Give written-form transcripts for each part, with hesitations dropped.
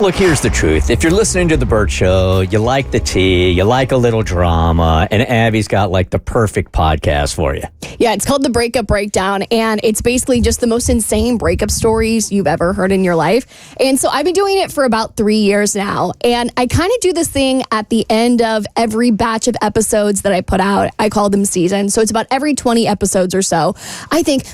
Look, here's the truth. If you're listening to The Bert Show, you like the tea, you like a little drama, and Abby's got like the perfect podcast for you. Yeah, it's called The Breakup Breakdown, and it's basically just the most insane breakup stories you've ever heard in your life. And so I've been doing it for about 3 years now, and I kind of do this thing at the end of every batch of episodes that I put out. I call them seasons. So it's about every 20 episodes or so. I think,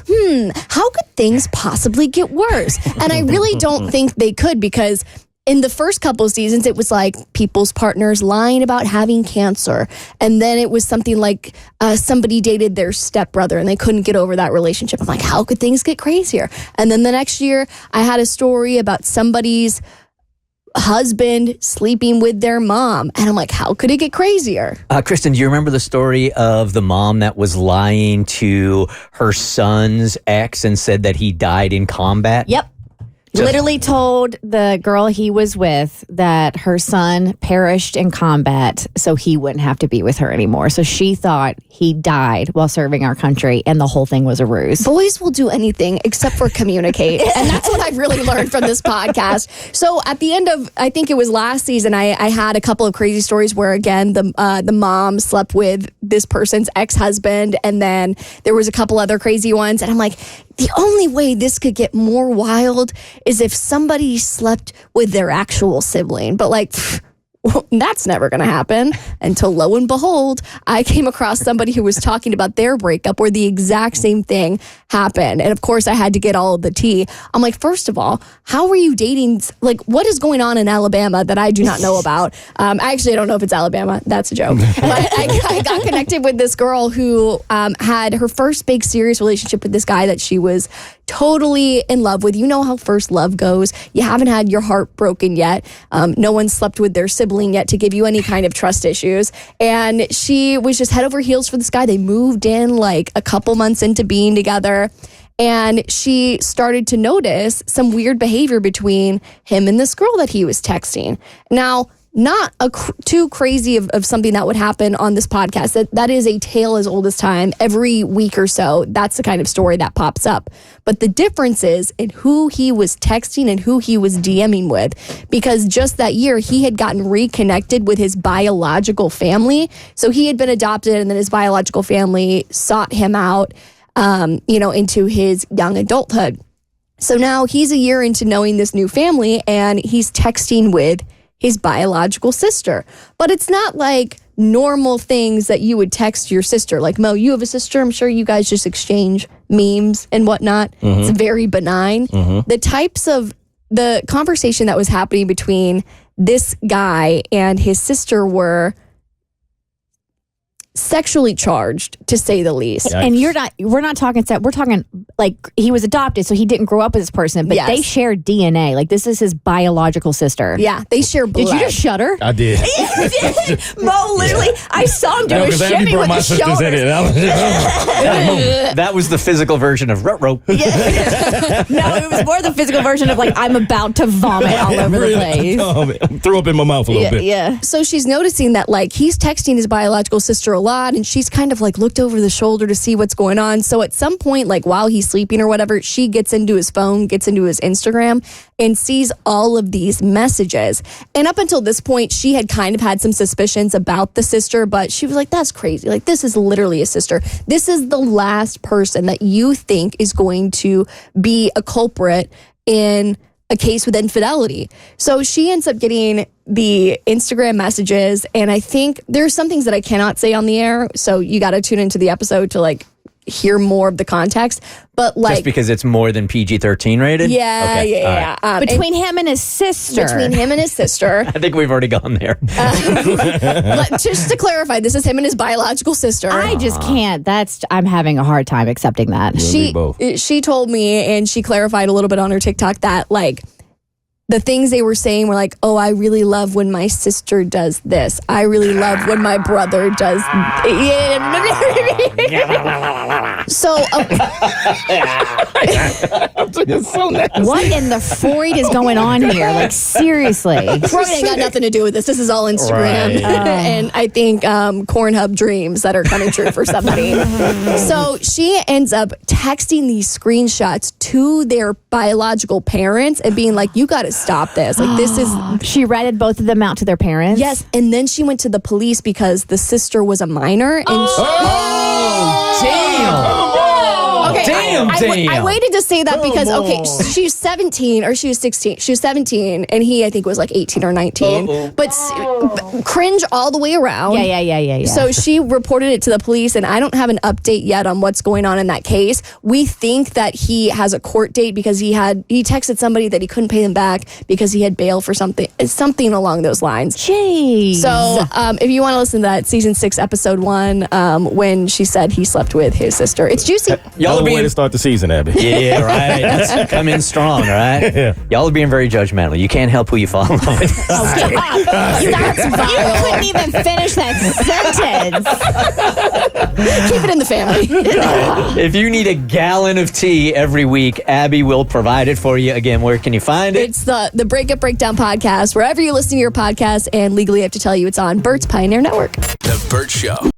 how could things possibly get worse? And I really don't think they could, because in the first couple of seasons, it was like people's partners lying about having cancer. And then it was something like somebody dated their stepbrother and they couldn't get over that relationship. I'm like, how could things get crazier? And then the next year, I had a story about somebody's husband sleeping with their mom. And I'm like, how could it get crazier? Kristen, do you remember the story of the mom that was lying to her son's ex and said that he died in combat? Yep. Literally told the girl he was with that her son perished in combat so he wouldn't have to be with her anymore. So she thought he died while serving our country, and the whole thing was a ruse. Boys will do anything except for communicate. And that's what I've really learned from this podcast. So at the end of, I think it was last season, I had a couple of crazy stories where, again, the mom slept with this person's ex-husband, and then there was a couple other crazy ones. And I'm like, the only way this could get more wild is if somebody slept with their actual sibling. But like, that's never going to happen until, lo and behold, I came across somebody who was talking about their breakup where the exact same thing happened. And of course, I had to get all of the tea. I'm like, first of all, how were you dating? Like, what is going on in Alabama that I do not know about? Actually, I don't know if it's Alabama. That's a joke. But I got connected with this girl who had her first big serious relationship with this guy that she was totally in love with. You know how first love goes. You haven't had your heart broken yet. No one slept with their sibling yet to give you any kind of trust issues. And she was just head over heels for this guy. They moved in like a couple months into being together. And she started to notice some weird behavior between him and this girl that he was texting. Now, not too crazy of something that would happen on this podcast. That is a tale as old as time. Every week or so, that's the kind of story that pops up. But the difference is in who he was texting and who he was DMing with. Because just that year, he had gotten reconnected with his biological family. So he had been adopted, and then his biological family sought him out, into his young adulthood. So now he's a year into knowing this new family, and he's texting with his biological sister. But it's not like normal things that you would text your sister. Like, Mo, you have a sister. I'm sure you guys just exchange memes and whatnot. Mm-hmm. It's very benign. Mm-hmm. The types of the conversation that was happening between this guy and his sister were sexually charged, to say the least. And we're not talking, we're talking like he was adopted, so he didn't grow up with this person, but they share DNA. Like, this is his biological sister. Yeah, they share blood. Did you just shudder? I did. Mo, literally, I saw him do a shimmy with his shoulders. That was the physical version of ruh-roh. No, it was more the physical version of like, I'm about to vomit all over the place. Threw up in my mouth a little bit. Yeah. So she's noticing that like he's texting his biological sister a lot, and she's kind of like looked over the shoulder to see what's going on. So at some point, like while he's sleeping or whatever, she gets into his phone, gets into his Instagram, and sees all of these messages. And up until this point, she had kind of had some suspicions about the sister, but she was like, that's crazy. Like, this is literally a sister. This is the last person that you think is going to be a culprit in a case with infidelity. So she ends up getting the Instagram messages, and I think there's some things that I cannot say on the air, so you got to tune into the episode to like hear more of the context. But like, just because it's more than PG-13 rated? Yeah, okay. yeah. Between him and his sister. I think we've already gone there. Just to clarify, this is him and his biological sister. I just can't. I'm having a hard time accepting that. She told me, and she clarified a little bit on her TikTok, that like the things they were saying were like, oh, I really love when my sister does this. I really love when my brother does. So, what in the Freud is going on here? Like, seriously. Freud ain't got nothing to do with this. This is all Instagram. Right. And I think Cornhub dreams that are coming true for somebody. So she ends up texting these screenshots to their biological parents and being like, you got to stop this. Like, this is. She ratted both of them out to their parents. Yes, and then she went to the police because the sister was a minor. And Damn. I waited to say that because, she was 17 or she was 16. She was 17 and he, I think, was like 18 or 19. But cringe all the way around. Yeah. So she reported it to the police, and I don't have an update yet on what's going on in that case. We think that he has a court date because he texted somebody that he couldn't pay them back because he had bail for something along those lines. Jeez. So if you want to listen to that, season 6, episode 1, when she said he slept with his sister, it's juicy. Y'all way to start the season, Abby. Yeah, right. That's come in strong, right? Yeah. Y'all are being very judgmental. You can't help who you fall in love with. You couldn't even finish that sentence. Keep it in the family. If you need a gallon of tea every week, Abby will provide it for you. Again, where can you find it? It's the Breakup Breakdown podcast, wherever you listen to your podcast, and legally I have to tell you it's on Bert's Pioneer Network. The Bert Show.